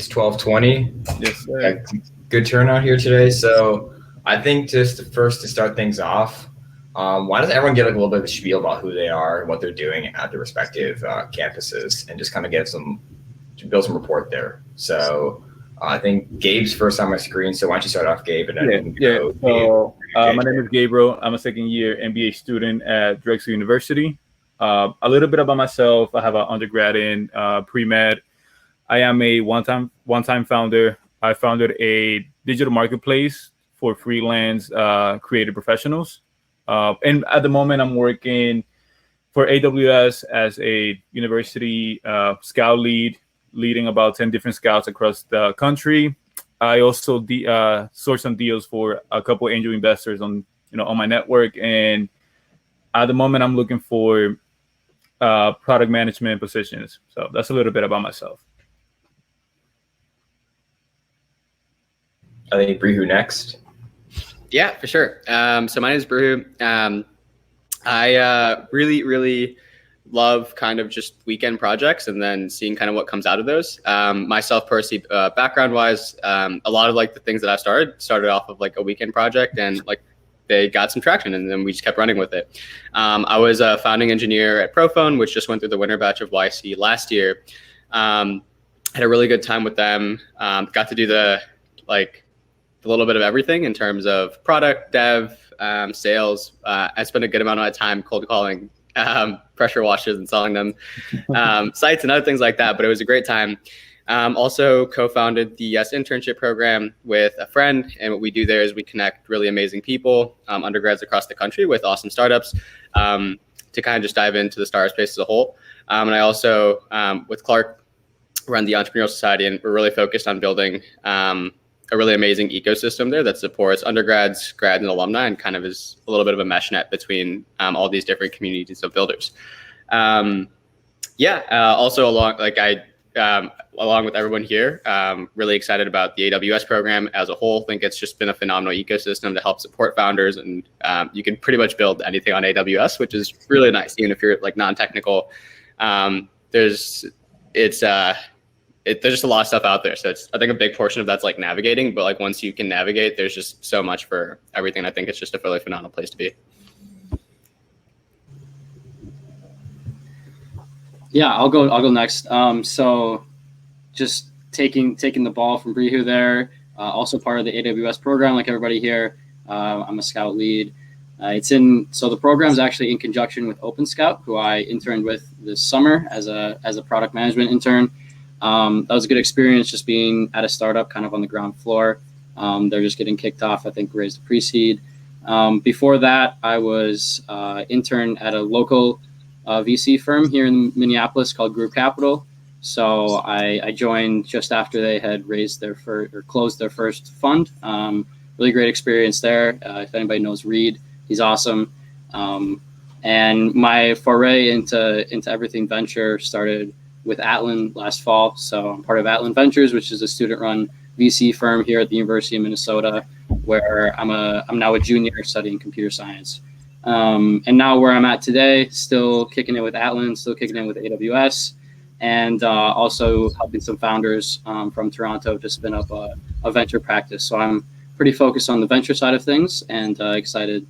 it's 12:20. Yes, sir. Good turnout here today. So I think just first to start things off, why doesn't everyone get like a little bit of a spiel about who they are, what they're doing at their respective campuses, and just kind of build some rapport there. So I think Gabe's first on my screen. So why don't you start off, Gabe, and then So my name is Gabriel. I'm a second-year MBA student at Drexel University. A little bit about myself. I have an undergrad in pre-med. I am a one-time founder. I founded a digital marketplace for freelance creative professionals. And at the moment, I'm working for AWS as a university scout lead, leading about 10 different scouts across the country. I also source some deals for a couple angel investors on my network. And at the moment, I'm looking for product management positions. So that's a little bit about myself. I think Brihu next. Yeah, for sure. So my name is Brihu. I really love kind of just weekend projects and then seeing kind of what comes out of those. Myself personally, background wise, a lot of like the things that I started off of like a weekend project, and like they got some traction and then we just kept running with it. I was a founding engineer at Prophone, which just went through the winter batch of YC last year. Had a really good time with them. Got to do the little bit of everything in terms of product, dev, sales. I spent a good amount of my time cold calling pressure washers and selling them sites and other things like that, but it was a great time. Also co-founded the YES internship program with a friend, and what we do there is we connect really amazing people, undergrads across the country with awesome startups to kind of just dive into the startup space as a whole. And I also, with Clark, run the Entrepreneurial Society, and we're really focused on building a really amazing ecosystem there that supports undergrads, grads, and alumni, and kind of is a little bit of a mesh net between all these different communities of builders. Also along with everyone here, really excited about the AWS program as a whole. Think it's just been a phenomenal ecosystem to help support founders, and you can pretty much build anything on AWS, which is really nice, even if you're like non-technical. There's just a lot of stuff out there. So I think a big portion of that's like navigating, but like once you can navigate, there's just so much for everything. I think it's just a really phenomenal place to be. Yeah, I'll go next. So just taking the ball from Brihu there, also part of the AWS program, like everybody here. I'm a scout lead. So the program is actually in conjunction with OpenScout, who I interned with this summer as a product management intern. That was a good experience, just being at a startup kind of on the ground floor. They're just getting kicked off, I think, raised a pre-seed. Before that, I was intern at a local VC firm here in Minneapolis called Group Capital. So I joined just after they had closed their first fund. Really great experience there. If anybody knows Reed, he's awesome. And my foray into everything venture started with Atlan last fall. So I'm part of Atlan Ventures, which is a student-run VC firm here at the University of Minnesota, where I'm now a junior studying computer science. And now where I'm at today, still kicking it with Atlan, still kicking it with AWS, and also helping some founders from Toronto to spin up a venture practice. So I'm pretty focused on the venture side of things, and excited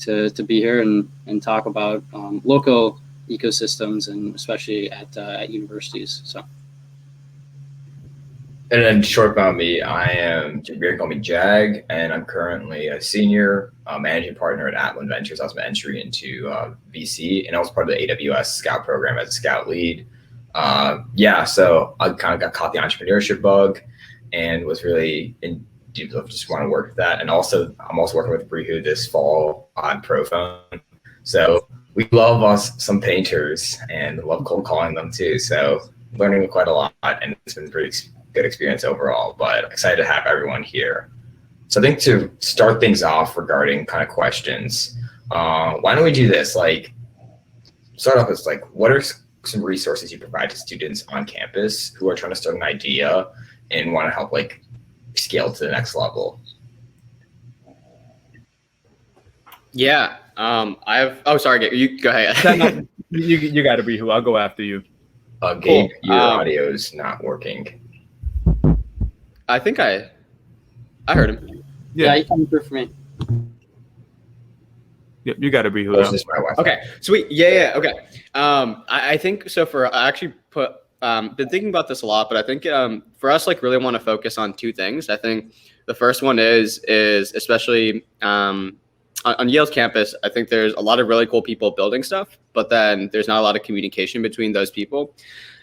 to be here and talk about local ecosystems, and especially at universities. So. And then short about me, you can call me Jag, and I'm currently a senior managing partner at Atlan Ventures. I was my entry into VC, and I was part of the AWS Scout Program as a scout lead. So I kind of got caught the entrepreneurship bug and was really just want to work with that. And also, I'm also working with Brihu this fall on Prophone. So we love us some painters and love cold calling them too. So learning quite a lot, and it's been pretty good experience overall, but excited to have everyone here. So I think to start things off regarding kind of questions, why don't we do this? Like, start off with like, what are some resources you provide to students on campus who are trying to start an idea and want to help like scale to the next level? Yeah. Sorry, Gabe, you go ahead. You got to be who. I'll go after you. Gabe, your audio is not working. I think I heard him. Yeah, he came through for me. Yep, you got to be That's just my Wi-Fi. Okay, sweet. Yeah. Okay. I think so. I actually been thinking about this a lot, but I think for us, like, really want to focus on two things. I think the first one is especially on Yale's campus. I think there's a lot of really cool people building stuff, but then there's not a lot of communication between those people.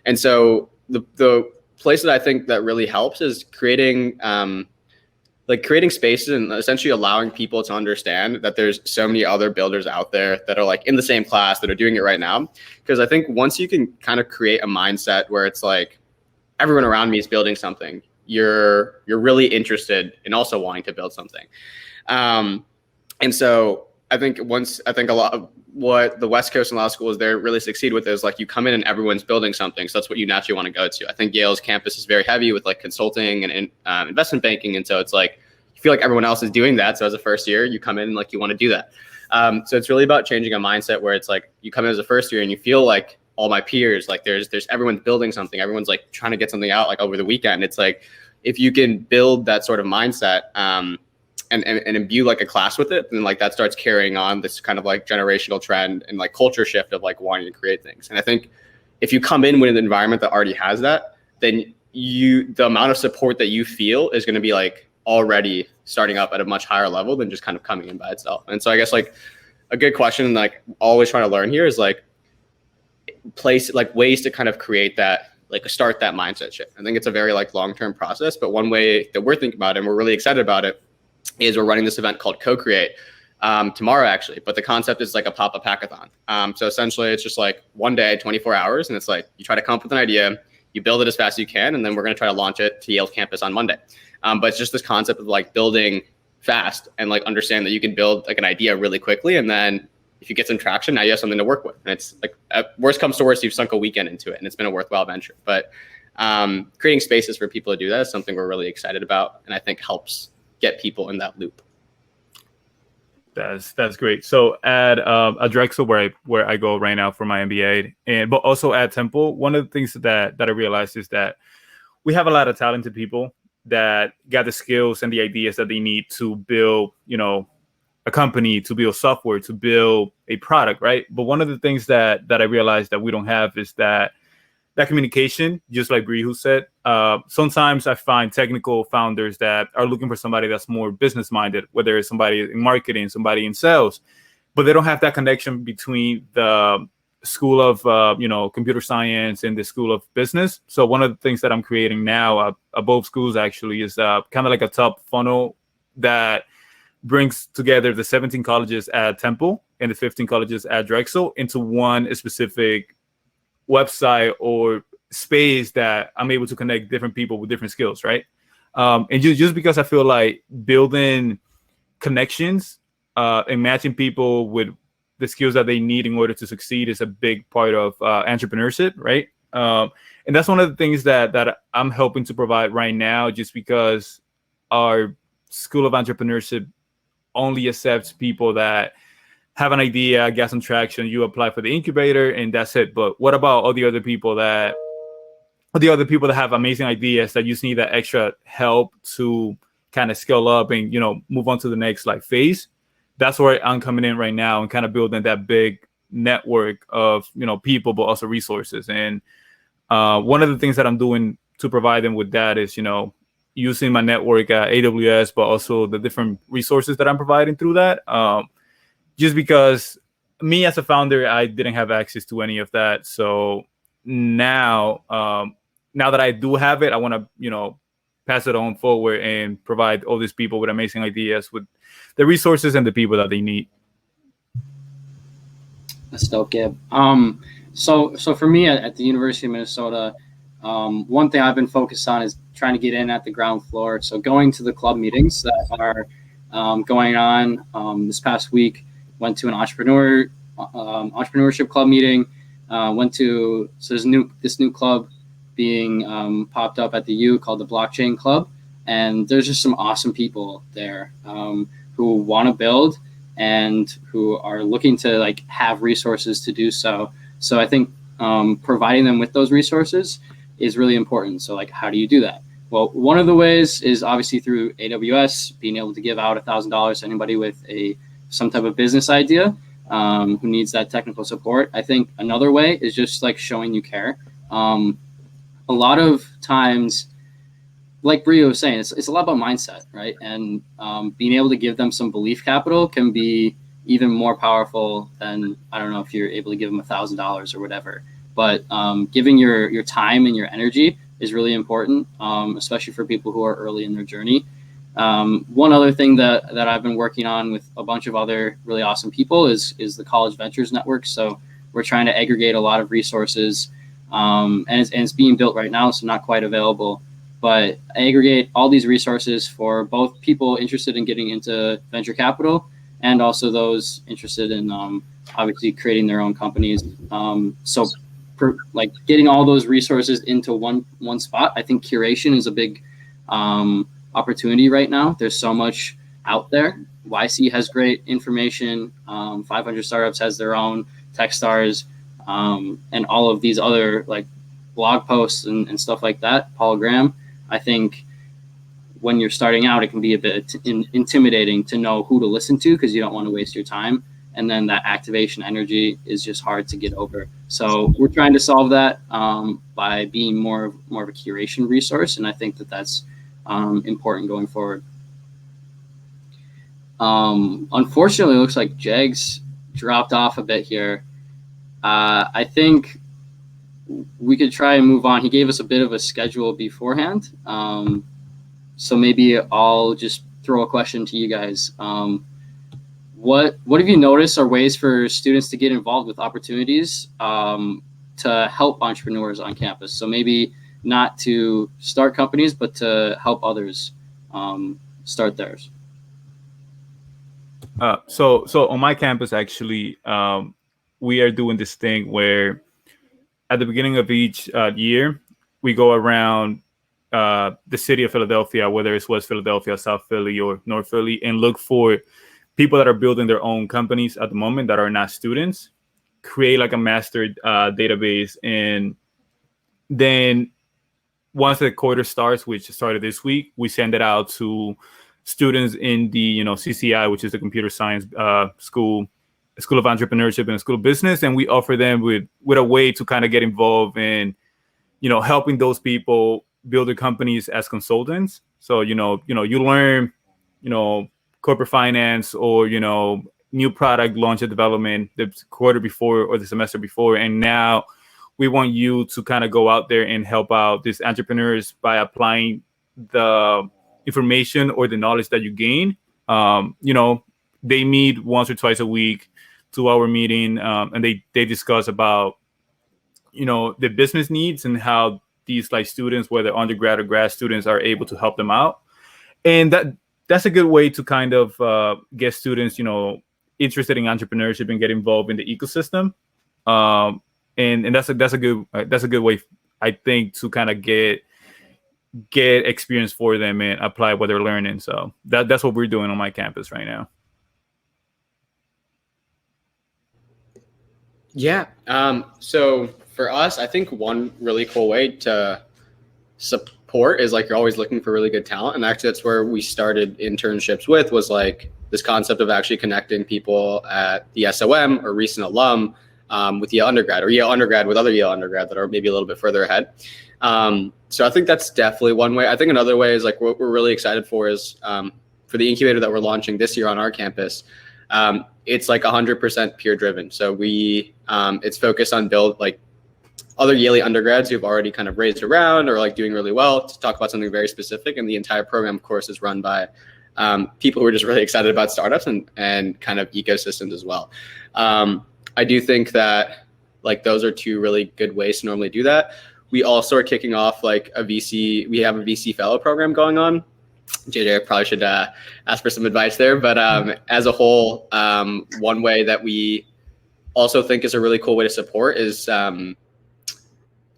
And so the place that I think that really helps is creating spaces and essentially allowing people to understand that there's so many other builders out there that are like in the same class that are doing it right now. Because I think once you can kind of create a mindset where it's like everyone around me is building something, you're really interested in also wanting to build something. And so I think a lot of what the West Coast and a lot of schools there really succeed with is like you come in and everyone's building something. So that's what you naturally want to go to. I think Yale's campus is very heavy with like consulting and investment banking. And so it's like, you feel like everyone else is doing that. So as a first year, you come in and like you want to do that. So it's really about changing a mindset where it's like you come in as a first year and you feel like all my peers, like there's everyone's building something. Everyone's like trying to get something out like over the weekend. It's like, if you can build that sort of mindset, and imbue like a class with it, then like that starts carrying on this kind of like generational trend and like culture shift of like wanting to create things. And I think if you come in with an environment that already has that, then the amount of support that you feel is going to be like already starting up at a much higher level than just kind of coming in by itself. And so I guess like a good question, like always trying to learn here, is like ways to kind of create that, like start that mindset shift. I think it's a very like long-term process, but one way that we're thinking about it and we're really excited about it is we're running this event called Co-Create tomorrow, actually. But the concept is like a pop-up hackathon. So essentially, it's just like one day, 24 hours, and it's like you try to come up with an idea, you build it as fast as you can, and then we're going to try to launch it to Yale's campus on Monday. But it's just this concept of like building fast and like understand that you can build like an idea really quickly, and then if you get some traction, now you have something to work with. And it's like worst comes to worst, you've sunk a weekend into it, and it's been a worthwhile venture. But creating spaces for people to do that is something we're really excited about, and I think helps get people in that loop. That's great. So at Drexel, where I go right now for my MBA, but also at Temple, one of the things that I realized is that we have a lot of talented people that got the skills and the ideas that they need to build, a company, to build software, to build a product, right? But one of the things that I realized that we don't have is that communication, just like Bree who said. Sometimes I find technical founders that are looking for somebody that's more business minded, whether it's somebody in marketing, somebody in sales, but they don't have that connection between the school of computer science and the school of business. So one of the things that I'm creating now at both schools actually is kind of like a top funnel that brings together the 17 colleges at Temple and the 15 colleges at Drexel into one specific website or space that I'm able to connect different people with different skills, right? And just because I feel like building connections and matching people with the skills that they need in order to succeed is a big part of entrepreneurship, right? And that's one of the things that I'm helping to provide right now, just because our School of Entrepreneurship only accepts people that have an idea, get some traction, you apply for the incubator, and that's it. But what about all the other people that have amazing ideas that just need that extra help to kind of scale up and move on to the next like phase? That's where I'm coming in right now and kind of building that big network of people, but also resources. And one of the things that I'm doing to provide them with that is using my network at AWS, but also the different resources that I'm providing through that. Just because me as a founder, I didn't have access to any of that. So now that I do have it, I want to, pass it on forward and provide all these people with amazing ideas, with the resources and the people that they need. That's dope, Gib. So for me at the University of Minnesota, one thing I've been focused on is trying to get in at the ground floor. So going to the club meetings that are going on this past week. Went to an entrepreneurship club meeting. There's this new club being popped up at the U called the Blockchain Club, and there's just some awesome people there who want to build and who are looking to like have resources to do so. So I think providing them with those resources is really important. So like, how do you do that? Well, one of the ways is obviously through AWS, being able to give out $1,000 to anybody with some type of business idea who needs that technical support. I think another way is just like showing you care. A lot of times, like Bria was saying, it's a lot about mindset, right? And being able to give them some belief capital can be even more powerful than, I don't know if you're able to give them $1,000 or whatever, but giving your time and your energy is really important, especially for people who are early in their journey. One other thing that I've been working on with a bunch of other really awesome people is the College Ventures Network. So we're trying to aggregate a lot of resources, and it's being built right now, so not quite available. But aggregate all these resources for both people interested in getting into venture capital and also those interested in obviously creating their own companies. Like getting all those resources into one spot, I think curation is a big opportunity right now. There's so much out there. YC has great information. 500 Startups has their own Techstars, and all of these other like blog posts and stuff like that. Paul Graham. I think when you're starting out, it can be a bit intimidating to know who to listen to because you don't want to waste your time. And then that activation energy is just hard to get over. So we're trying to solve that by being more of a curation resource. And I think that's important going forward. Unfortunately, it looks like Jag's dropped off a bit here. I think we could try and move on. He gave us a bit of a schedule beforehand. So maybe I'll just throw a question to you guys. What have you noticed are ways for students to get involved with opportunities to help entrepreneurs on campus? So maybe not to start companies, but to help others start theirs. So on my campus, actually, we are doing this thing where at the beginning of each year, we go around the city of Philadelphia, whether it's West Philadelphia, South Philly, or North Philly, and look for people that are building their own companies at the moment that are not students, create like a master database. And then once the quarter starts, which started this week, we send it out to students in the CCI, which is the computer science school of entrepreneurship and school of business. And we offer them with a way to kind of get involved in, helping those people build their companies as consultants. So, you learn, corporate finance or, new product launch and development the quarter before or the semester before. And now we want you to kind of go out there and help out these entrepreneurs by applying the information or the knowledge that you gain. They meet once or twice a week, 2-hour meeting, and they discuss about, the business needs and how these like students, whether undergrad or grad students, are able to help them out. And that's a good way to kind of get students, interested in entrepreneurship and get involved in the ecosystem. And that's a good way, I think, to kind of get experience for them and apply what they're learning. So that's what we're doing on my campus right now. Yeah. So for us, I think one really cool way to support is like you're always looking for really good talent. And actually that's where we started internships was like this concept of actually connecting people at the SOM or recent alum with Yale undergrad or Yale undergrad with other Yale undergrad that are maybe a little bit further ahead. So I think that's definitely one way. I think another way is like what we're really excited for is for the incubator that we're launching this year on our campus. It's like 100% peer driven. So it's focused on build like other Yale undergrads who've already kind of raised around or like doing really well to talk about something very specific. And the entire program, of course, is run by people who are just really excited about startups and kind of ecosystems as well. I do think that like those are two really good ways to normally do that. We also are kicking off like we have a VC fellow program going on. JJ probably should ask for some advice there, but as a whole, one way that we also think is a really cool way to support is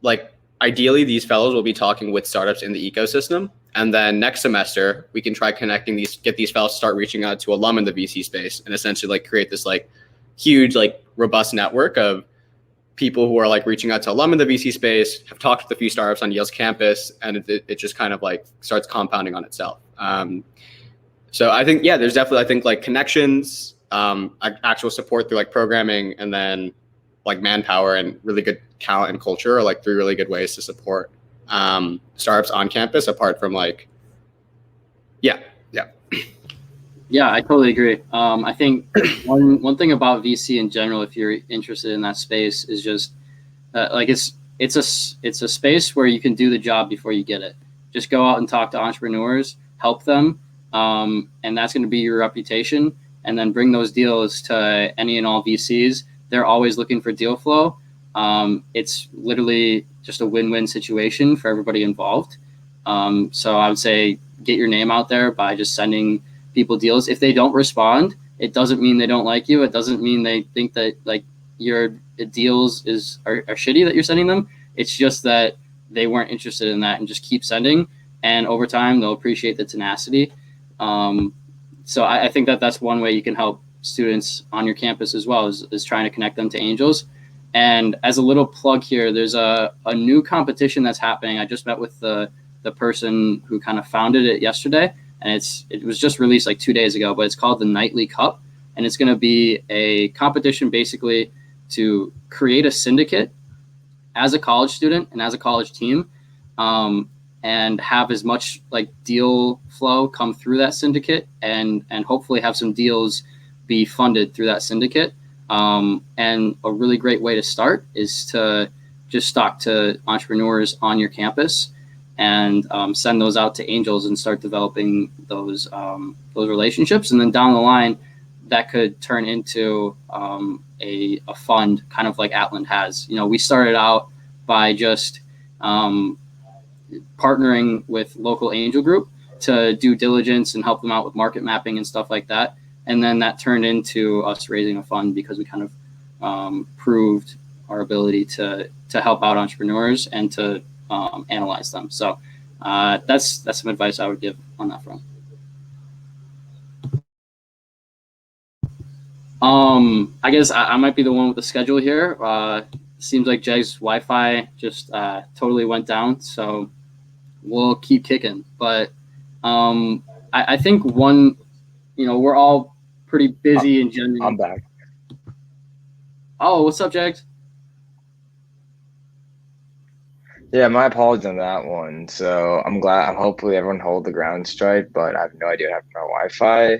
like ideally these fellows will be talking with startups in the ecosystem. And then next semester, we can try get these fellows to start reaching out to alum in the VC space and essentially like create this like huge, like robust network of people who are like reaching out to alum in the VC space, have talked with a few startups on Yale's campus, and it just kind of like starts compounding on itself. So I think, yeah, there's definitely, I think like connections, actual support through like programming, and then like manpower and really good talent and culture are like 3 really good ways to support startups on campus, apart from like, yeah. Yeah, I totally agree. I think one thing about VC in general, if you're interested in that space, is just like it's a space where you can do the job before you get it. Just go out and talk to entrepreneurs, help them, and that's going to be your reputation. And then bring those deals to any and all VCs. They're always looking for deal flow. It's literally just a win-win situation for everybody involved. So I would say get your name out there by just sending people deals. If they don't respond, it doesn't mean they don't like you. It doesn't mean they think that like your deals are shitty that you're sending them. It's just that they weren't interested in that, and just keep sending. And over time, they'll appreciate the tenacity. So I think that's one way you can help students on your campus as well, is trying to connect them to angels. And as a little plug here, there's a new competition that's happening. I just met with the person who kind of founded it yesterday. And it was just released like 2 days ago, but it's called the Nightly Cup. And it's going to be a competition basically to create a syndicate as a college student and as a college team, and have as much like deal flow come through that syndicate, and hopefully have some deals be funded through that syndicate. And a really great way to start is to just talk to entrepreneurs on your campus and send those out to angels and start developing those relationships. And then down the line, that could turn into a fund, kind of like Atland has. You know, we started out by just partnering with local angel group to do diligence and help them out with market mapping and stuff like that. And then that turned into us raising a fund because we kind of proved our ability to help out entrepreneurs and to analyze them. So that's some advice I would give on that front. I guess I might be the one with the schedule here. Seems like Jeg's Wi-Fi just totally went down, so we'll keep kicking. But I think we're all pretty busy in general. I'm back. Oh, what's up, Jags? Yeah, my apologies on that one. So I'm glad. Hopefully everyone hold the ground straight, but I have no idea what happened to my Wi-Fi.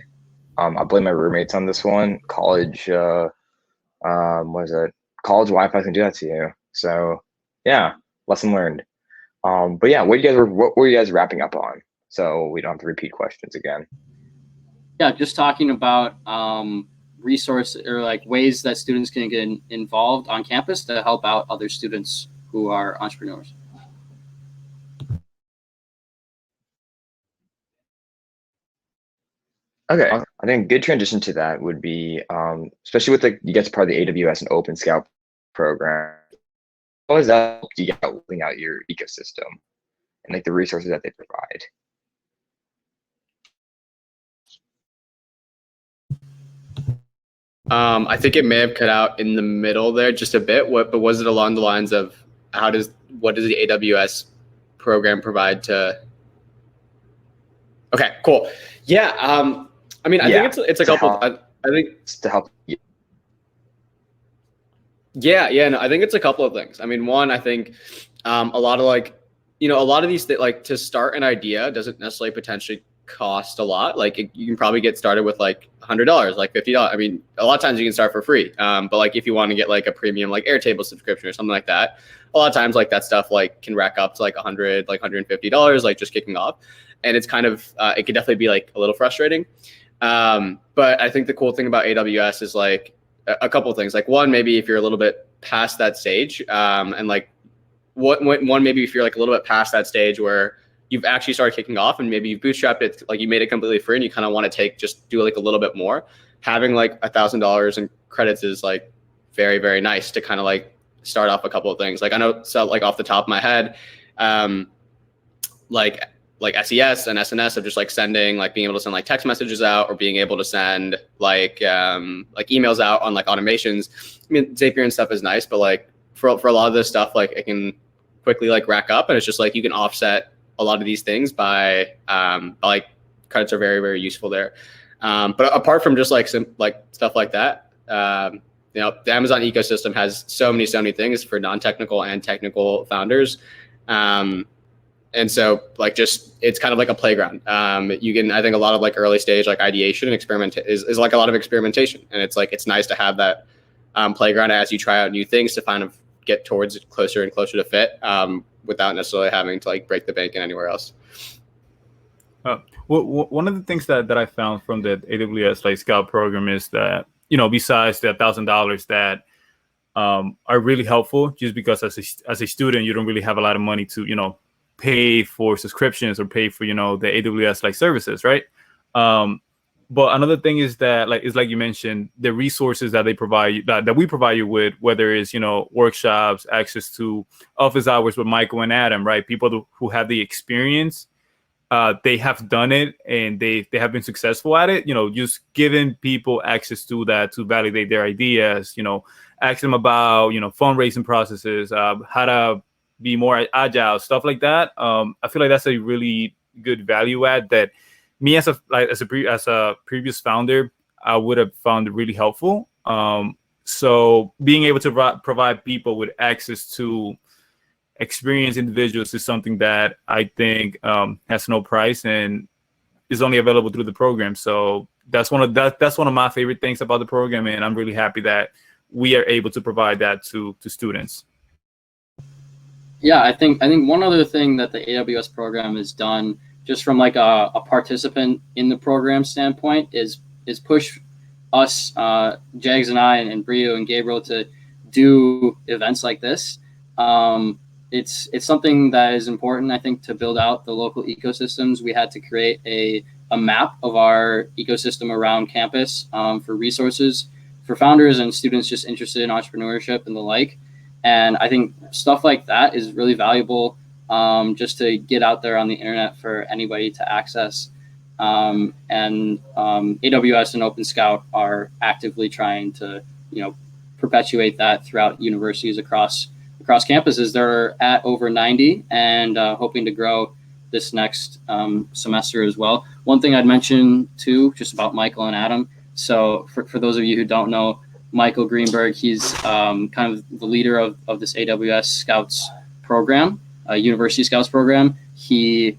I blame my roommates on this one. College, College Wi-Fi can do that to you. So yeah, lesson learned. But yeah, what were you guys wrapping up on? So we don't have to repeat questions again. Yeah, just talking about resource or like ways that students can get involved on campus to help out other students who are entrepreneurs. Okay, I think a good transition to that would be, especially with you get to part of the AWS and OpenScout program. How does that help you get building out your ecosystem and like the resources that they provide? I think it may have cut out in the middle there just a bit. But was it along the lines of what does the AWS program provide to? Okay, cool. Yeah. I mean, I think it's a couple. I think it's to help. Yeah. No, I think it's a couple of things. I mean, one, I think a lot of these like to start an idea doesn't necessarily potentially cost a lot. Like you can probably get started with like $100, like $50. I mean, a lot of times you can start for free. But like if you want to get like a premium like Airtable subscription or something like that, a lot of times like that stuff like can rack up to like $100, like $150, like just kicking off. And it's kind of it could definitely be like a little frustrating. But I think the cool thing about AWS is like a couple of things. Like one, maybe if you're a little bit past that stage, and like one maybe if you're like a little bit past that stage where you've actually started kicking off and maybe you've bootstrapped it, like you made it completely free and you kind of want to do like a little bit more. Having like $1,000 in credits is like very, very nice to kind of like start off a couple of things. Like I know, so like off the top of my head, like SES and SNS of just like sending, like being able to send like text messages out or being able to send like emails out on like automations. I mean, Zapier and stuff is nice, but like for a lot of this stuff, like it can quickly like rack up, and it's just like you can offset a lot of these things by like credits are very, very useful there. But apart from just like stuff like that, you know, the Amazon ecosystem has so many things for non-technical and technical founders. And so like just it's kind of like a playground. You can, I think a lot of like early stage like ideation and experiment is like a lot of experimentation, and it's like it's nice to have that playground as you try out new things to kind of get towards closer and closer to fit without necessarily having to like break the bank in anywhere else. Well, one of the things that I found from the AWS like Scout program is that, you know, besides the $1,000 that are really helpful, just because as a student you don't really have a lot of money to, you know, pay for subscriptions or pay for, you know, the AWS like services, right? But another thing is that like you mentioned, the resources that they provide you, that we provide you with, whether it's, you know, workshops, access to office hours with Michael and Adam, right? People who have the experience, they have done it and they have been successful at it. You know, just giving people access to that to validate their ideas, you know, ask them about, you know, fundraising processes, how to be more agile, stuff like that. I feel like that's a really good value add that me as a previous founder, I would have found really helpful. So being able to provide people with access to experienced individuals is something that I think has no price and is only available through the program. So that's one of my favorite things about the program, and I'm really happy that we are able to provide that to students. Yeah, I think one other thing that the AWS program has done, just from like a participant in the program standpoint, is push us, Jags and I, and Brio and Gabriel, to do events like this. It's something that is important, I think, to build out the local ecosystems. We had to create a map of our ecosystem around campus for resources for founders and students just interested in entrepreneurship and the like. And I think stuff like that is really valuable, just to get out there on the internet for anybody to access. And AWS and OpenScout are actively trying to, you know, perpetuate that throughout universities across campuses. They're at over 90 and hoping to grow this next semester as well. One thing I'd mention too, just about Michael and Adam. So for those of you who don't know, Michael Greenberg, he's kind of the leader of this AWS Scouts program, University Scouts program. He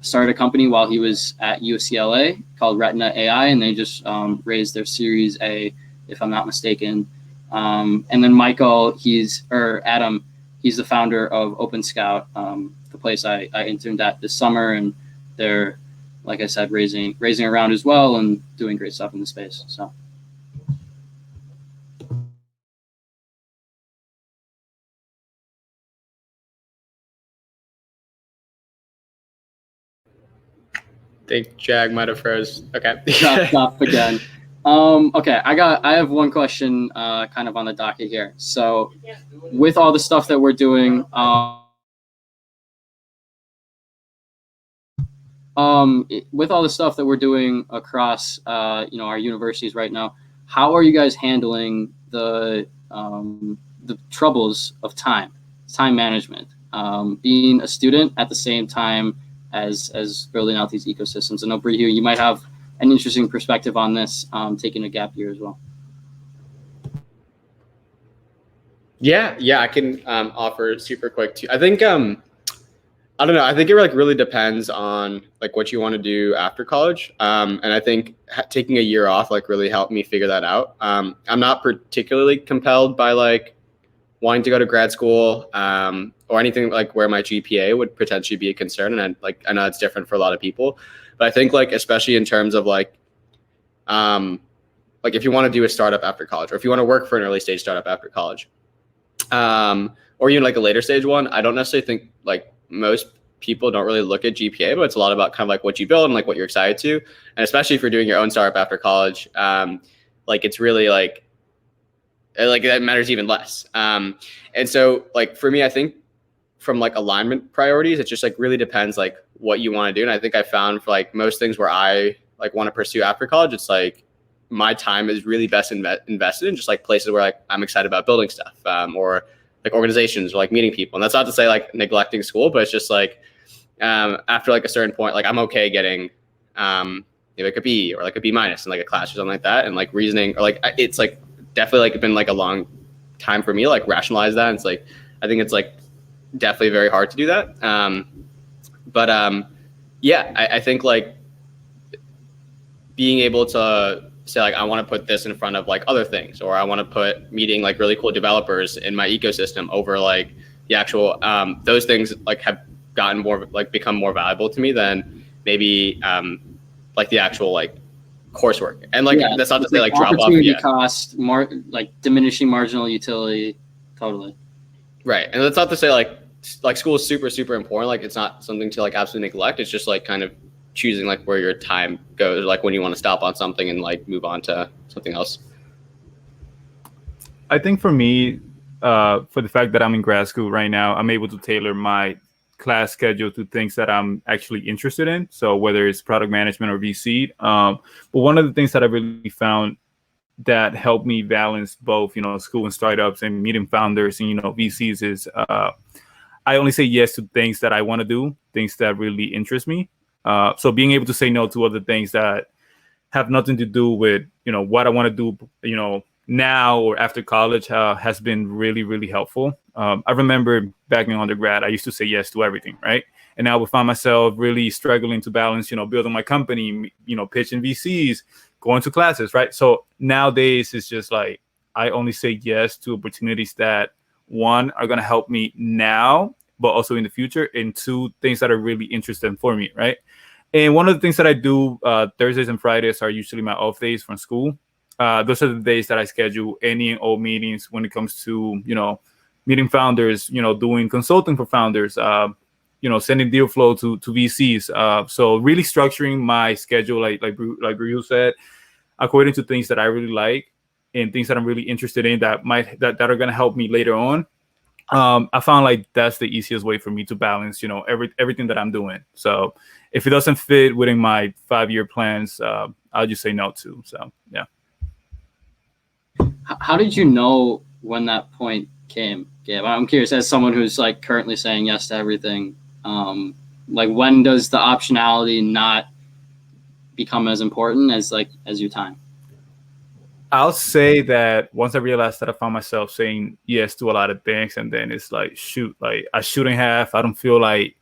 started a company while he was at UCLA called Retina AI, and they just raised their Series A, if I'm not mistaken. And then Adam, he's the founder of OpenScout, the place I interned at this summer, and they're, like I said, raising around as well and doing great stuff in the space. So. I think Jag might have froze. Okay. Stop again. Okay, I have one question kind of on the docket here. So with all the stuff that we're doing, across our universities right now, how are you guys handling the troubles of time management, being a student at the same time as building out these ecosystems? I know, Brihu, you might have an interesting perspective on this, taking a gap year as well. Yeah, I can offer super quick too. I think I don't know. I think it like really depends on like what you want to do after college, and I think taking a year off like really helped me figure that out. I'm not particularly compelled by like wanting to go to grad school or anything like where my GPA would potentially be a concern, and I know it's different for a lot of people, but I think like especially in terms of like if you want to do a startup after college, or if you want to work for an early stage startup after college, or even like a later stage one, I don't necessarily think like most people don't really look at GPA, but it's a lot about kind of like what you build and like what you're excited to. And especially if you're doing your own startup after college, like it's really like that matters even less. And so like for me, I think from like alignment priorities, it just like really depends like what you want to do. And I think I found for like most things where I like want to pursue after college, it's like my time is really best invested in just like places where like I'm excited about building stuff, or like organizations or like meeting people. And that's not to say like neglecting school, but it's just like after like a certain point, like I'm okay getting maybe like a B or like a B minus in like a class or something like that. And like reasoning or like it's like definitely like been like a long time for me to like rationalize that. And it's like I think it's like definitely very hard to do that. Yeah, I think like being able to say like I want to put this in front of like other things, or I want to put meeting like really cool developers in my ecosystem over like the actual those things like have gotten more like become more valuable to me than maybe like the actual like coursework. And like that's not to say like drop off. Opportunity cost, like diminishing marginal utility, totally. Right, and that's not to say like school is super important. Like it's not something to like absolutely neglect. It's just like kind of choosing like where your time goes, like when you want to stop on something and like move on to something else. I think for me, for the fact that I'm in grad school right now, I'm able to tailor my class schedule to things that I'm actually interested in. So whether it's product management or VC, but one of the things that I really found that helped me balance both, school and startups and meeting founders and, VCs is I only say yes to things that I want to do, things that really interest me. So being able to say no to other things that have nothing to do with, what I want to do, now or after college has been really, really helpful. I remember back in undergrad, I used to say yes to everything, right? And now I would find myself really struggling to balance, building my company, pitching VCs, going to classes, right? So nowadays it's just like, I only say yes to opportunities that, one, are going to help me now, but also in the future, and two, things that are really interesting for me, right? And one of the things that I do Thursdays and Fridays are usually my off days from school. Those are the days that I schedule any and all meetings when it comes to, meeting founders, doing consulting for founders, sending deal flow to VCs. So really structuring my schedule, like Ryu said, according to things that I really like and things that I'm really interested in that are going to help me later on. I found like that's the easiest way for me to balance, everything that I'm doing. So if it doesn't fit within my 5-year plans, I'll just say no to. So, yeah. How did you know when that point came, Gabe? I'm curious, as someone who's like currently saying yes to everything, like when does the optionality not become as important as your time? I'll say that once I realized that I found myself saying yes to a lot of things, and then it's like, shoot, like I shouldn't have, I don't feel like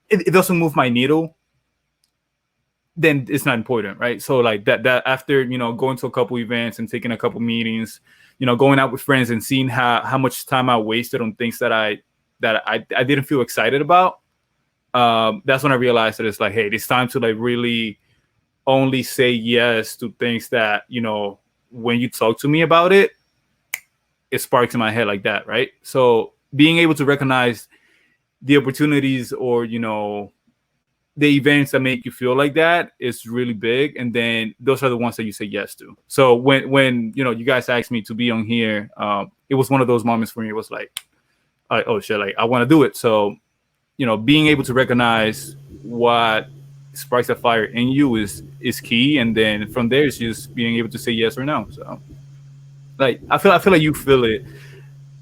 it doesn't move my needle, then it's not important, right? So like that after, going to a couple events and taking a couple meetings, going out with friends and seeing how much time I wasted on things that I didn't feel excited about, that's when I realized that it's like, hey, it's time to like really only say yes to things that, when you talk to me about it, it sparks in my head like that, right? So being able to recognize the opportunities or, the events that make you feel like that is really big. And then those are the ones that you say yes to. So when you guys asked me to be on here, it was one of those moments for me. It was like, oh shit, like I want to do it. So, being able to recognize what sparks a fire in you is key. And then from there, it's just being able to say yes or no. So like, I feel like you feel it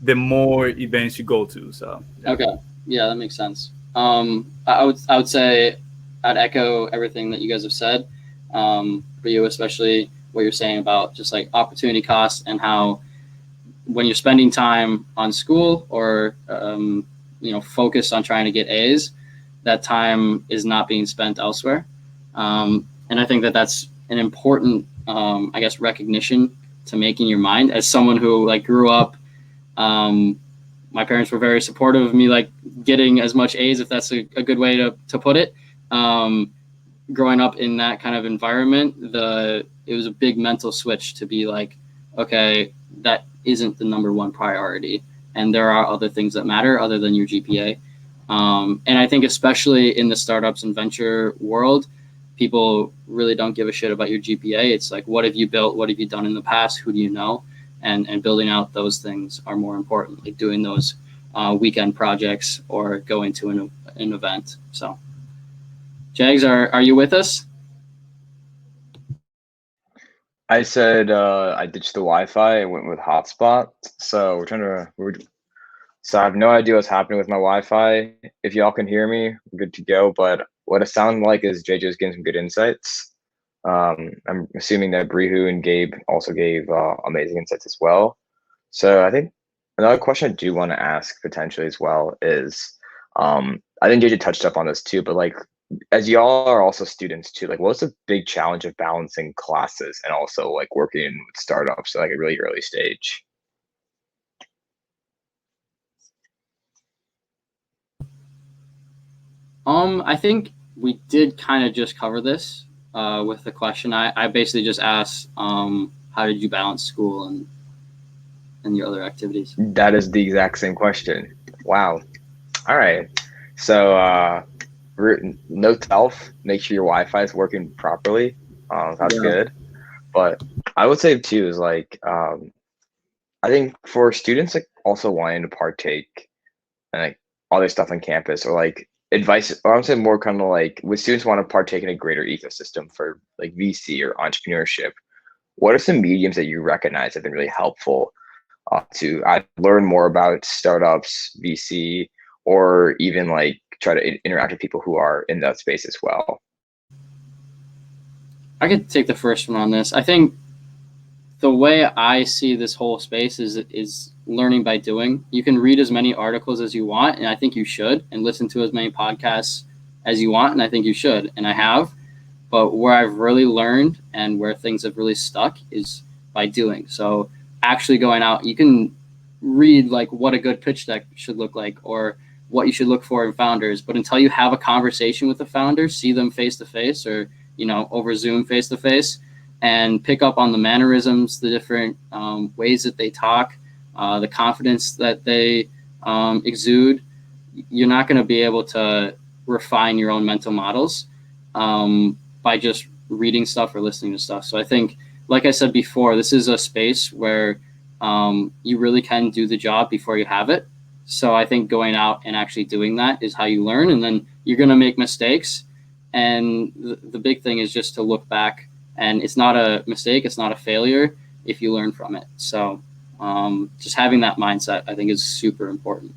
the more events you go to. So. Yeah. Okay. Yeah, that makes sense. I would say I'd echo everything that you guys have said. For you, especially what you're saying about just like opportunity costs and how when you're spending time on school or focused on trying to get A's, that time is not being spent elsewhere. And I think that that's an important, recognition to make in your mind as someone who like grew up. My parents were very supportive of me, like getting as much A's, if that's a good way to put it. Growing up in that kind of environment, it was a big mental switch to be like, okay, that isn't the number one priority. And there are other things that matter other than your GPA. And I think especially in the startups and venture world, people really don't give a shit about your GPA. It's like, what have you built? What have you done in the past? Who do you know? And building out those things are more important, like doing those weekend projects or going to an event. So, Jags, are you with us? I said I ditched the Wi-Fi and went with Hotspot. So we're So I have no idea what's happening with my Wi-Fi. If y'all can hear me, we're good to go. But what it sounds like is JJ's getting some good insights. I'm assuming that Brihu and Gabe also gave amazing insights as well. So I think another question I do want to ask potentially as well is, I think JJ touched up on this too, but like, as y'all are also students too, like what's the big challenge of balancing classes and also like working with startups at like a really early stage? I think we did kind of just cover this with the question. I basically just asked, how did you balance school and your other activities? That is the exact same question. Wow. All right. So note to self, make sure your Wi-Fi is working properly. That's good. But I would say too is like, I think for students like also wanting to partake and like all their stuff on campus, or like advice, or I'm saying more kind of like when students want to partake in a greater ecosystem for like VC or entrepreneurship, what are some mediums that you recognize have been really helpful to learn more about startups, VC, or even like try to interact with people who are in that space as well? I could take the first one on this. I think the way I see this whole space is learning by doing. You can read as many articles as you want, and I think you should, and listen to as many podcasts as you want, and I think you should, and I have. But where I've really learned and where things have really stuck is by doing. So actually going out, you can read like what a good pitch deck should look like or what you should look for in founders. But until you have a conversation with the founder, see them face to face or, over Zoom face to face, and pick up on the mannerisms, the different ways that they talk, the confidence that they exude, you're not going to be able to refine your own mental models by just reading stuff or listening to stuff. So I think, like I said before, this is a space where you really can do the job before you have it. So I think going out and actually doing that is how you learn, and then you're going to make mistakes. And the big thing is just to look back, and it's not a mistake, it's not a failure if you learn from it. So just having that mindset, I think, is super important.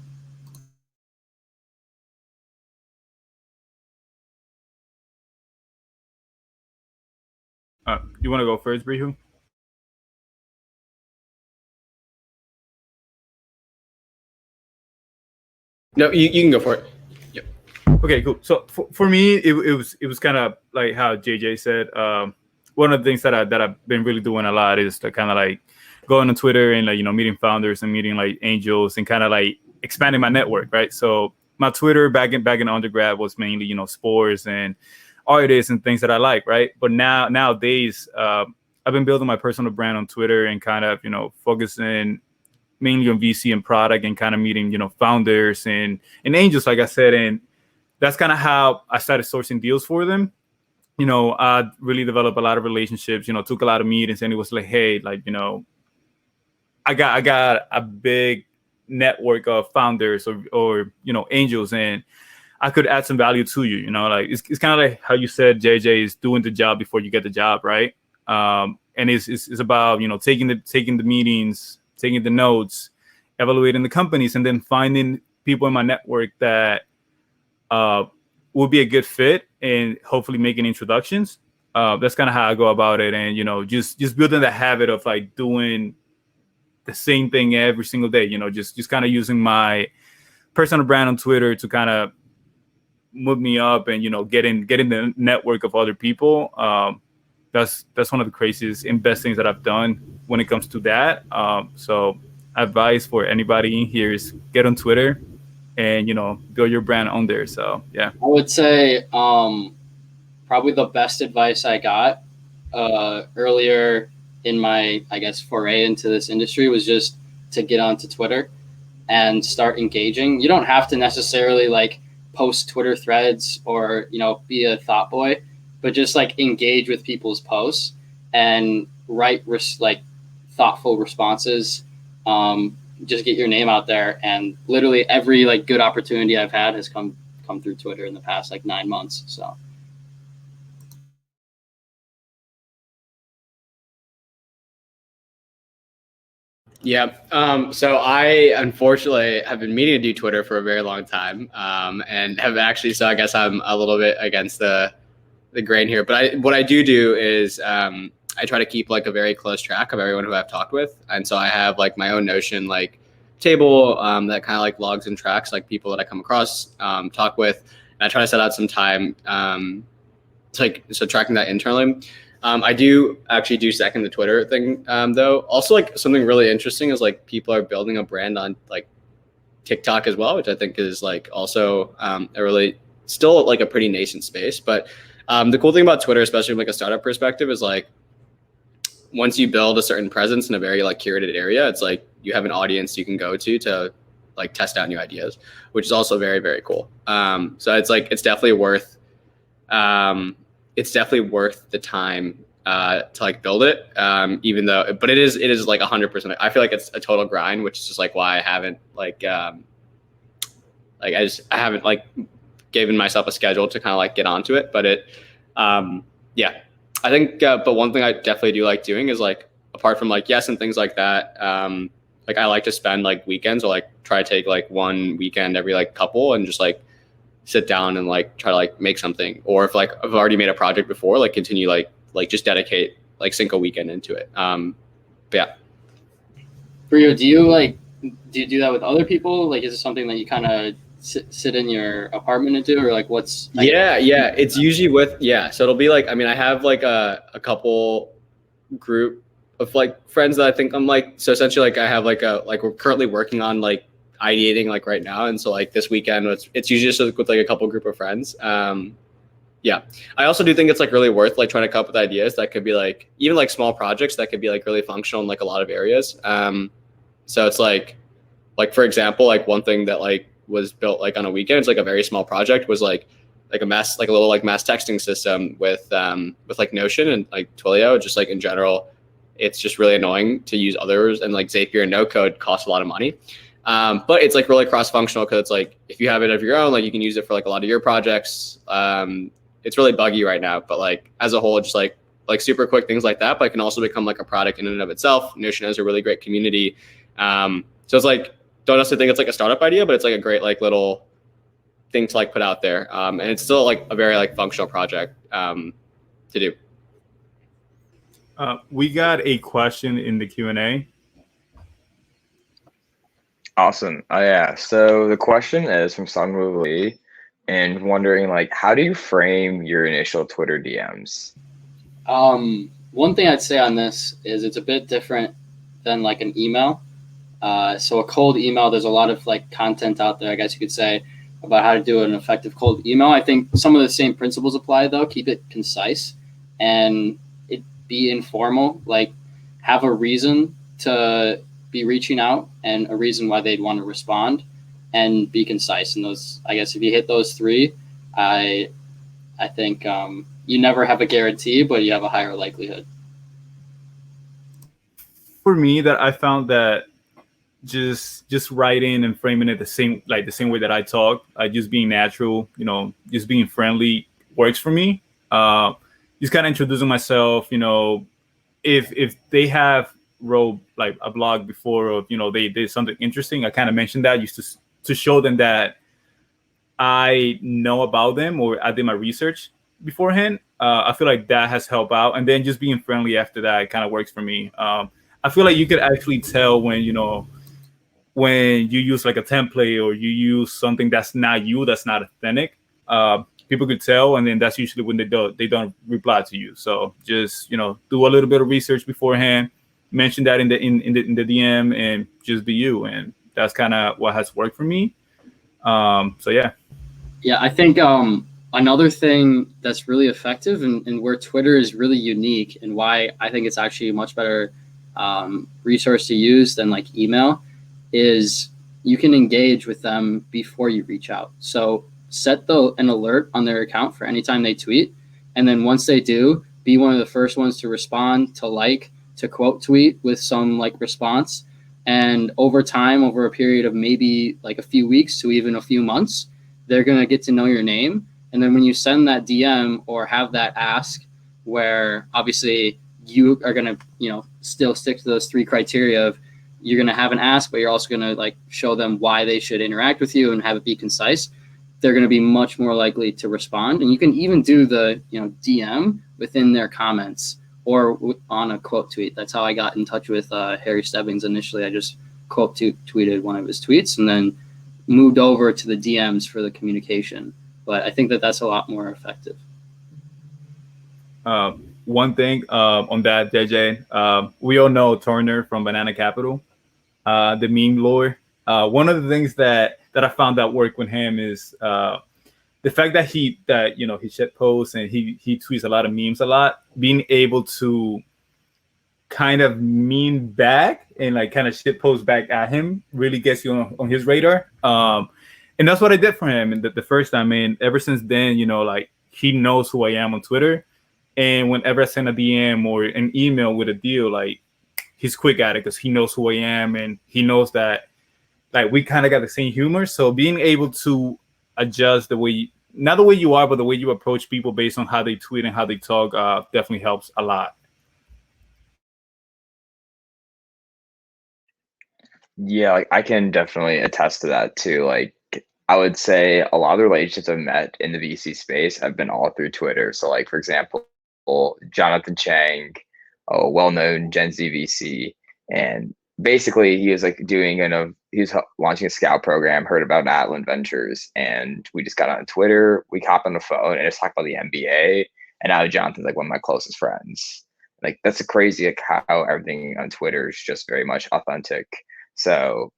You want to go first, Brihu? No, you can go for it. Yep. Okay, cool. So for me, it was kind of like how JJ said. One of the things that I've been really doing a lot is to kind of like going on Twitter and like meeting founders and meeting like angels and kind of like expanding my network, right? So my Twitter back in undergrad was mainly sports and artists and things that I like, right? But nowadays, I've been building my personal brand on Twitter and kind of focusing mainly on VC and product and kind of meeting founders and angels, like I said, and that's kind of how I started sourcing deals for them. I really developed a lot of relationships, took a lot of meetings, and it was like, hey, like, I got a big network of founders or angels, and I could add some value to you. Like it's kind of like how you said, JJ, is doing the job before you get the job, right? And it's about taking the meetings, taking the notes, evaluating the companies, and then finding people in my network that will be a good fit and hopefully making introductions. That's kind of how I go about it, and just building the habit of like doing the same thing every single day. Just kind of using my personal brand on Twitter to kind of move me up and get in the network of other people. That's one of the craziest and best things that I've done when it comes to that. So advice for anybody in here is get on Twitter and build your brand on there. So yeah, I would say probably the best advice I got earlier in my, I guess, foray into this industry was just to get onto Twitter and start engaging. You don't have to necessarily like post Twitter threads or be a thought boy, but just like engage with people's posts and write like thoughtful responses. Just get your name out there, and literally every like good opportunity I've had has come through Twitter in the past like 9 months. So Yeah. So I unfortunately have been meaning to do Twitter for a very long time, and have actually. So I guess I'm a little bit against the grain here. But what I do is I try to keep like a very close track of everyone who I've talked with, and so I have like my own Notion like table that kind of like logs and tracks like people that I come across, talk with, and I try to set out some time so tracking that internally. I do actually do second the Twitter thing though. Also, like something really interesting is like people are building a brand on like TikTok as well, which I think is like also a really still like a pretty nascent space. But the cool thing about Twitter, especially from like a startup perspective, is like once you build a certain presence in a very like curated area, it's like you have an audience you can go to like test out new ideas, which is also very, very cool. So it's like it's definitely worth the time to like build it, even though, but it is like 100%. I feel like it's a total grind, which is just like why I haven't I haven't like given myself a schedule to kind of like get onto it. But yeah, I think, but one thing I definitely do like doing is like, apart from like yes and things like that, like I like to spend like weekends or like try to take like one weekend every like couple and just like sit down and like try to like make something, or if like I've already made a project before, like continue like just dedicate like sink a weekend into it. But yeah. Brio, do you do that with other people? Like, is it something that you kind of sit in your apartment and do, or like what's like? Yeah, it's usually so it'll be like, I mean, I have like a couple group of like friends that I think I'm like, so essentially like I have like we're currently working on like ideating like right now, and so like this weekend it's usually just with like a couple group of friends. Yeah, I also do think it's like really worth like trying to come up with ideas that could be like even like small projects that could be like really functional in like a lot of areas. So it's like for example, like one thing that like was built like on a weekend, it's like a very small project, was like a little like mass texting system with like Notion and like Twilio. Just like in general, it's just really annoying to use others, and like Zapier and no code costs a lot of money. But it's like really cross-functional, because it's like if you have it of your own, like you can use it for like a lot of your projects. It's really buggy right now, but like as a whole, just like super quick things like that, but it can also become like a product in and of itself. Notion has a really great community. So it's like, don't necessarily think it's like a startup idea, but it's like a great like little thing to like put out there. And it's still like a very like functional project to do. We got a question in the Q&A. Awesome. Yeah. So the question is from Sungwoo Lee, and wondering like, how do you frame your initial Twitter DMs? One thing I'd say on this is it's a bit different than like an email. So a cold email, there's a lot of like content out there, I guess you could say, about how to do an effective cold email. I think some of the same principles apply though. Keep it concise and it be informal, like have a reason to be reaching out and a reason why they'd want to respond, and be concise. And those, I guess if you hit those three, I think you never have a guarantee, but you have a higher likelihood. For me, that I found that just writing and framing it the same way that I talk, just being natural, just being friendly works for me. Just kind of introducing myself, if they have wrote like a blog before, or they did something interesting, I kind of mentioned that just to show them that I know about them, or I did my research beforehand. I feel like that has helped out, and then just being friendly after that kind of works for me. I feel like you could actually tell when when you use like a template, or you use something that's not you, that's not authentic. People could tell, and then that's usually when they don't reply to you. So just do a little bit of research beforehand, mention that in the DM, and just be you. And that's kind of what has worked for me. So yeah. Yeah, I think another thing that's really effective, and where Twitter is really unique, and why I think it's actually a much better resource to use than like email, is you can engage with them before you reach out. So set an alert on their account for anytime they tweet, and then once they do, be one of the first ones to respond, to quote tweet with some like response. And over time, over a period of maybe like a few weeks to even a few months, they're going to get to know your name. And then when you send that DM or have that ask, where obviously you are going to, still stick to those three criteria of you're going to have an ask, but you're also going to like show them why they should interact with you and have it be concise, they're going to be much more likely to respond. And you can even do the, DM within their comments or on a quote tweet. That's how I got in touch with Harry Stebbings initially. I just quote tweeted one of his tweets and then moved over to the DMs for the communication. But I think that that's a lot more effective. One thing on that, JJ, we all know Turner from Banana Capital, the meme lore. One of the things that I found that worked with him is the fact that he shit posts and he tweets a lot of memes a lot. Being able to kind of meme back and like kind of shit post back at him really gets you on his radar. And that's what I did for him. And the first time, and ever since then, like he knows who I am on Twitter. And whenever I send a DM or an email with a deal, like he's quick at it because he knows who I am and he knows that like we kind of got the same humor. So being able to adjust the way, not the way you are, but the way you approach people based on how they tweet and how they talk definitely helps a lot. Yeah, like I can definitely attest to that too. Like I would say a lot of the relationships I've met in the VC space have been all through Twitter. So like, for example, Jonathan Chang, a well-known Gen Z VC, and basically he was like he was launching a Scout program, heard about Atlan Ventures, and we just got on Twitter, we hopped on the phone and just talked about the MBA, and now Jonathan's like one of my closest friends. Like that's crazy, like how everything on Twitter is just very much authentic. So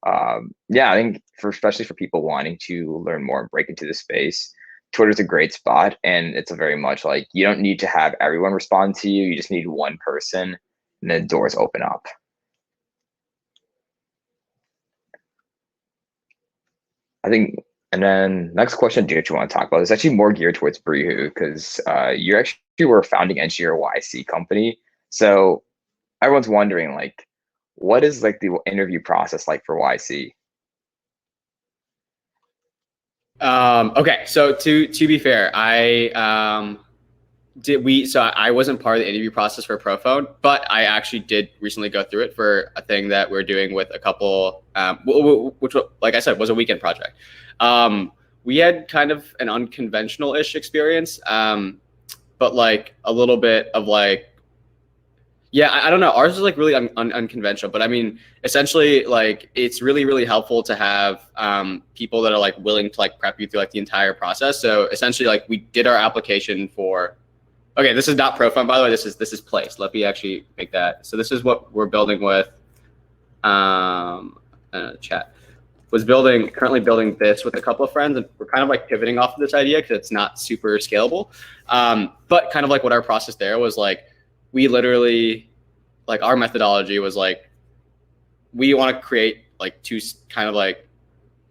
yeah, I think especially for people wanting to learn more and break into the space, Twitter's a great spot, and it's a very much like you don't need to have everyone respond to you. You just need one person, and then doors open up. I think, and then next question, do you want to talk about is actually more geared towards Brihu because you actually were a founding engineer at YC company. So everyone's wondering like, what is like the interview process like for YC? Okay, so to be fair, I wasn't part of the interview process for Prophone, but I actually did recently go through it for a thing that we're doing with a couple, which, like I said, was a weekend project. We had kind of an unconventional-ish experience, but like a little bit of like, yeah, I don't know. Ours is like really unconventional, but I mean, essentially, like it's really, really helpful to have people that are like willing to like prep you through like the entire process. So essentially, like we did our application for. Okay, this is not Prophone, by the way. This is Place. Let me actually make that. So this is what we're building with. Chat was currently building this with a couple of friends, and we're kind of like pivoting off of this idea because it's not super scalable. But kind of like what our process there was like. We literally, like our methodology was like, we want to create like two kind of like,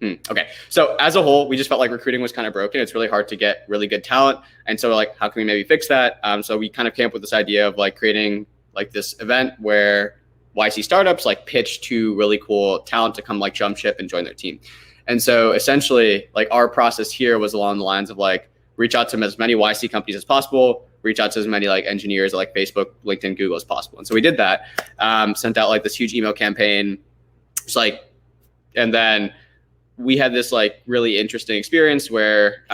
okay. So as a whole, we just felt like recruiting was kind of broken. It's really hard to get really good talent. And so like, how can we maybe fix that? So we kind of came up with this idea of like creating like this event where YC startups like pitch to really cool talent to come like jump ship and join their team. And so essentially like our process here was along the lines of like, reach out to as many YC companies as possible, reach out to as many like engineers like Facebook, LinkedIn, Google as possible. And so we did that, sent out like this huge email campaign. It's like, and then we had this like really interesting experience where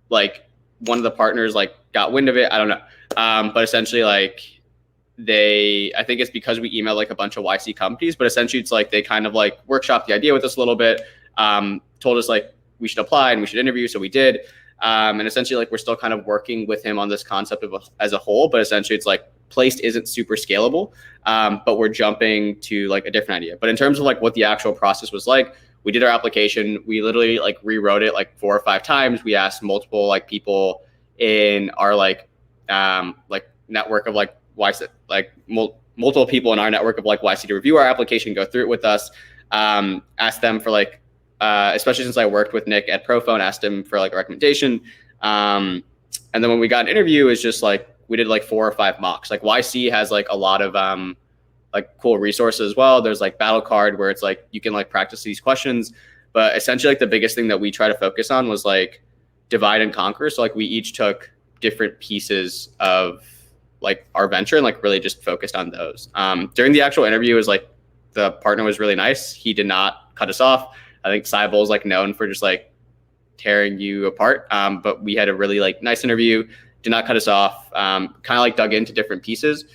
like one of the partners like got wind of it. I don't know. But essentially like I think it's because we emailed like a bunch of YC companies, but essentially it's like they kind of like workshopped the idea with us a little bit, told us like we should apply and we should interview. So we did. And essentially like we're still kind of working with him on this concept as a whole, but essentially it's like Placed isn't super scalable, but we're jumping to like a different idea. But in terms of like what the actual process was like, we did our application. We literally like rewrote it like 4 or 5 times. We asked multiple like people in our like network of like YC, like multiple people in our network of like YC to review our application, go through it with us, ask them for like, especially since I worked with Nick at Prophone, asked him for like a recommendation. And then when we got an interview, it's just like, we did like 4 or 5 mocks. Like YC has like a lot of like cool resources as well. There's like Battle Card where it's like, you can like practice these questions, but essentially like the biggest thing that we try to focus on was like divide and conquer. So like we each took different pieces of like our venture and like really just focused on those. During the actual interview, it was like the partner was really nice. He did not cut us off. I think Cybol is like known for just like tearing you apart. But we had a really like nice interview, did not cut us off, kind of like dug into different pieces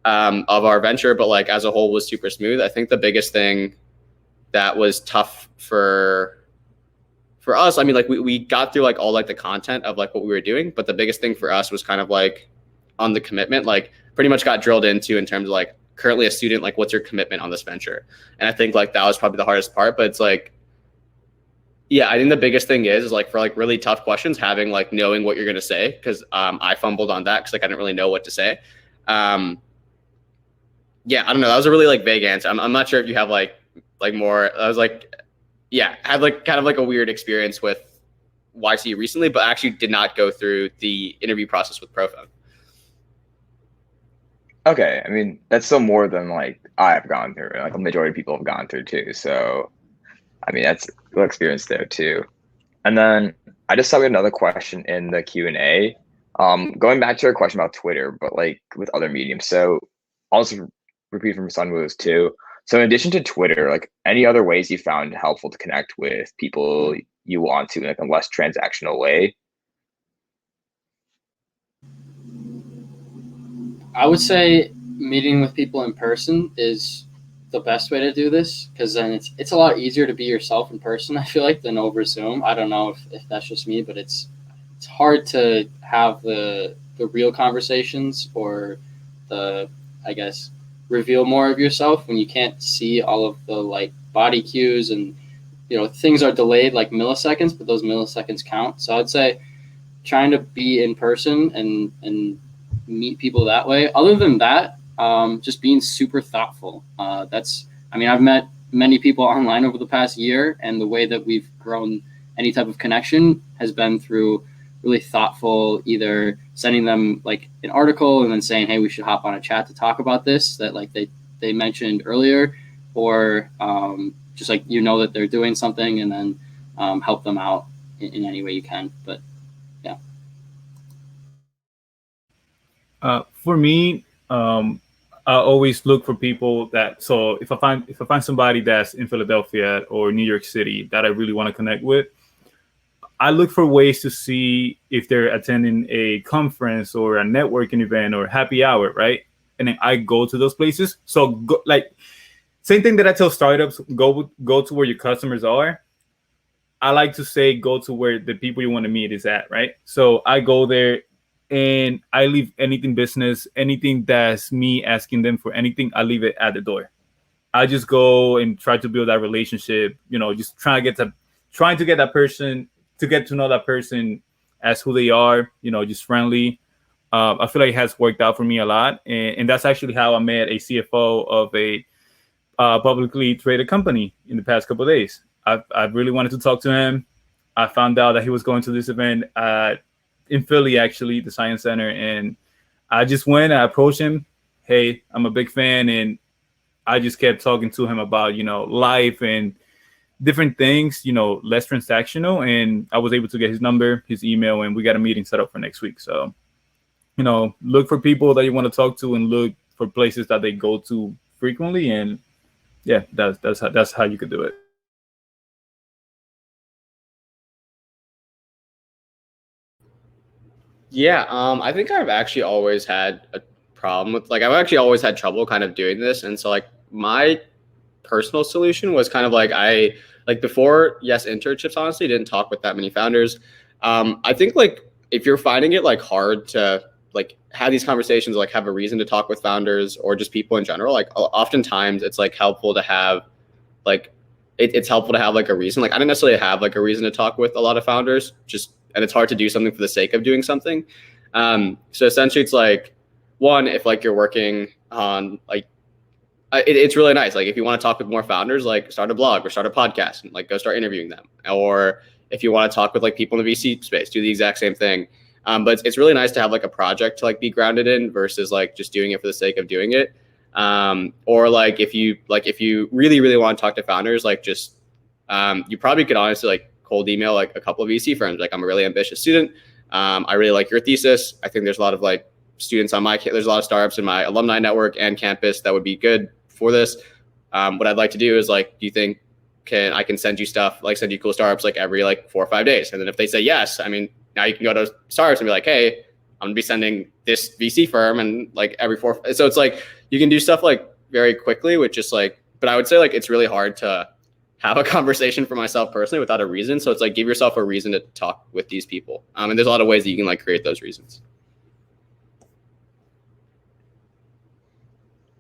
of our venture, but like as a whole was super smooth. I think the biggest thing that was tough for us, I mean, like we got through like all like the content of like what we were doing, but the biggest thing for us was kind of like on the commitment, like pretty much got drilled into in terms of like currently a student, like what's your commitment on this venture? And I think like that was probably the hardest part, but it's like, yeah, I think the biggest thing is like for like really tough questions, having like knowing what you're going to say. Cause I fumbled on that. Cause like, I didn't really know what to say. Yeah, I don't know. That was a really like vague answer. I'm not sure if you have like more, I was like, yeah, I had like kind of like a weird experience with YC recently, but I actually did not go through the interview process with Prophone. Okay, I mean, that's still more than like I've gone through, like a majority of people have gone through too. So, I mean, that's a good experience there too. And then I just saw another question in the Q&A. Going back to your question about Twitter, but like with other mediums. So also repeat from Sunwoo's too. So in addition to Twitter, like any other ways you found helpful to connect with people you want to in like a less transactional way? I would say meeting with people in person is the best way to do this, because then it's a lot easier to be yourself in person, I feel like, than over Zoom. I don't know if that's just me, but it's hard to have the real conversations or the, I guess, reveal more of yourself when you can't see all of the like body cues, and things are delayed like milliseconds, but those milliseconds count. So I'd say trying to be in person and meet people that way. Other than that, just being super thoughtful. I've met many people online over the past year, and the way that we've grown any type of connection has been through really thoughtful, either sending them like an article and then saying, hey, we should hop on a chat to talk about this that like they mentioned earlier, or just like that they're doing something, and then help them out in any way you can. But yeah. For me, I always look for people that. So if I find somebody that's in Philadelphia or New York City that I really want to connect with, I look for ways to see if they're attending a conference or a networking event or happy hour, right? And then I go to those places. So like same thing that I tell startups: go to where your customers are. I like to say go to where the people you want to meet is at, right? So I go there. And I leave anything business, anything that's me asking them for anything, I leave it at the door. I just go and try to build that relationship, just trying to get that person, to get to know that person as who they are, just friendly. I feel like it has worked out for me a lot. And that's actually how I met a CFO of a publicly traded company in the past couple of days. I really wanted to talk to him. I found out that he was going to this event in Philly, actually, the Science Center. And I just went, I approached him. Hey, I'm a big fan. And I just kept talking to him about, life and different things, less transactional. And I was able to get his number, his email, and we got a meeting set up for next week. So, look for people that you want to talk to and look for places that they go to frequently. And yeah, that's how you could do it. Yeah, I think I've actually always had a problem with I've actually always had trouble kind of doing this. And so like my personal solution was kind of like before, yes, internships, honestly, didn't talk with that many founders. I think like if you're finding it like hard to like have these conversations, like have a reason to talk with founders or just people in general, like oftentimes it's like helpful to have like it's helpful to have like a reason. Like I don't necessarily have like a reason to talk with a lot of founders, and it's hard to do something for the sake of doing something. So essentially it's like, one, if like you're working on like, it's really nice. Like if you want to talk with more founders, like start a blog or start a podcast and like go start interviewing them. Or if you want to talk with like people in the VC space, do the exact same thing. But it's really nice to have like a project to like be grounded in versus like just doing it for the sake of doing it. Or like if you really, really want to talk to founders, like just you probably could honestly like cold email like a couple of VC firms. Like I'm a really ambitious student. I really like your thesis. I think there's a lot of like students on there's a lot of startups in my alumni network and campus that would be good for this. What I'd like to do is like, do you think I can send you stuff, like send you cool startups like every like 4 or 5 days? And then if they say yes, I mean, now you can go to startups and be like, hey, I'm gonna be sending this VC firm and like every 4. So it's like you can do stuff like very quickly with just like, but I would say like it's really hard to have a conversation for myself personally without a reason. So it's like give yourself a reason to talk with these people. And there's a lot of ways that you can like create those reasons.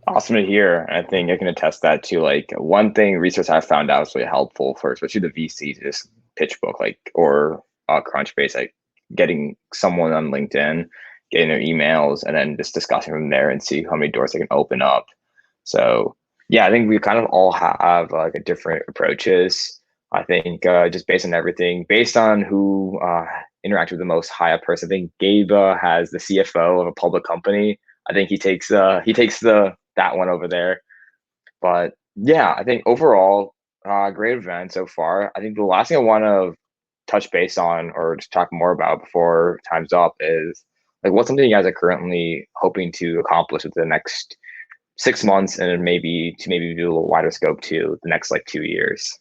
Awesome to hear. I think I can attest that to like one thing research I've found out is really helpful for especially the VCs, just pitch book like or Crunchbase, like getting someone on LinkedIn, getting their emails, and then just discussing from there and see how many doors they can open up. So yeah, I think we kind of all have like a different approaches. I think just based on everything, based on who interacts with the most high up person. I think Gabe has the CFO of a public company. I think he takes that one over there. But yeah, I think overall, great event so far. I think the last thing I want to touch base on or just talk more about before time's up is like what's something you guys are currently hoping to accomplish within the next 6 months, and maybe do a little wider scope to the next like 2 years.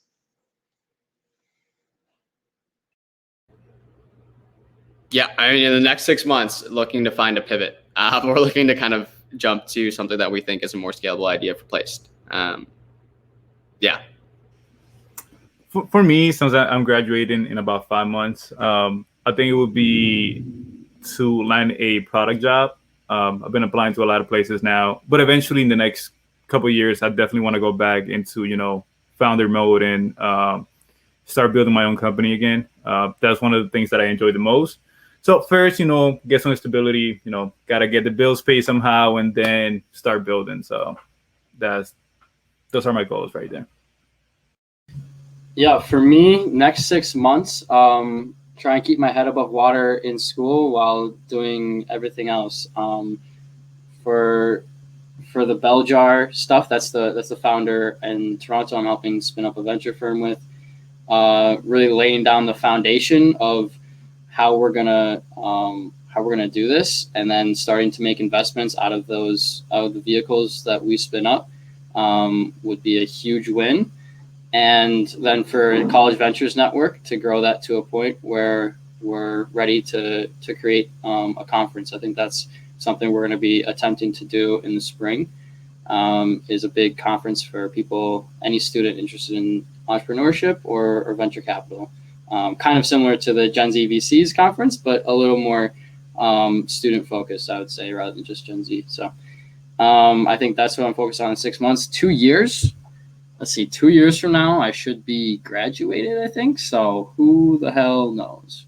Yeah, I mean, in the next 6 months, looking to find a pivot. We're looking to kind of jump to something that we think is a more scalable idea for Placed. Yeah. For me, since I'm graduating in about 5 months, I think it would be to land a product job. I've been applying to a lot of places now, but eventually in the next couple of years, I definitely want to go back into, founder mode and start building my own company again. That's one of the things that I enjoy the most. So first, get some stability, got to get the bills paid somehow and then start building. So those are my goals right there. Yeah, for me, next 6 months, try and keep my head above water in school while doing everything else. For the Bell Jar stuff, that's the founder in Toronto I'm helping spin up a venture firm with, really laying down the foundation of how we're gonna do this, and then starting to make investments out of the vehicles that we spin up would be a huge win. And then for College Ventures Network to grow that to a point where we're ready to create a conference. I think that's something we're going to be attempting to do in the spring, is a big conference for people, any student interested in entrepreneurship or venture capital. Kind of similar to the Gen Z VCs conference, but a little more student focused, I would say, rather than just Gen Z. So I think that's what I'm focused on in 6 months. 2 years. Let's see, 2 years from now, I should be graduated, I think. So who the hell knows?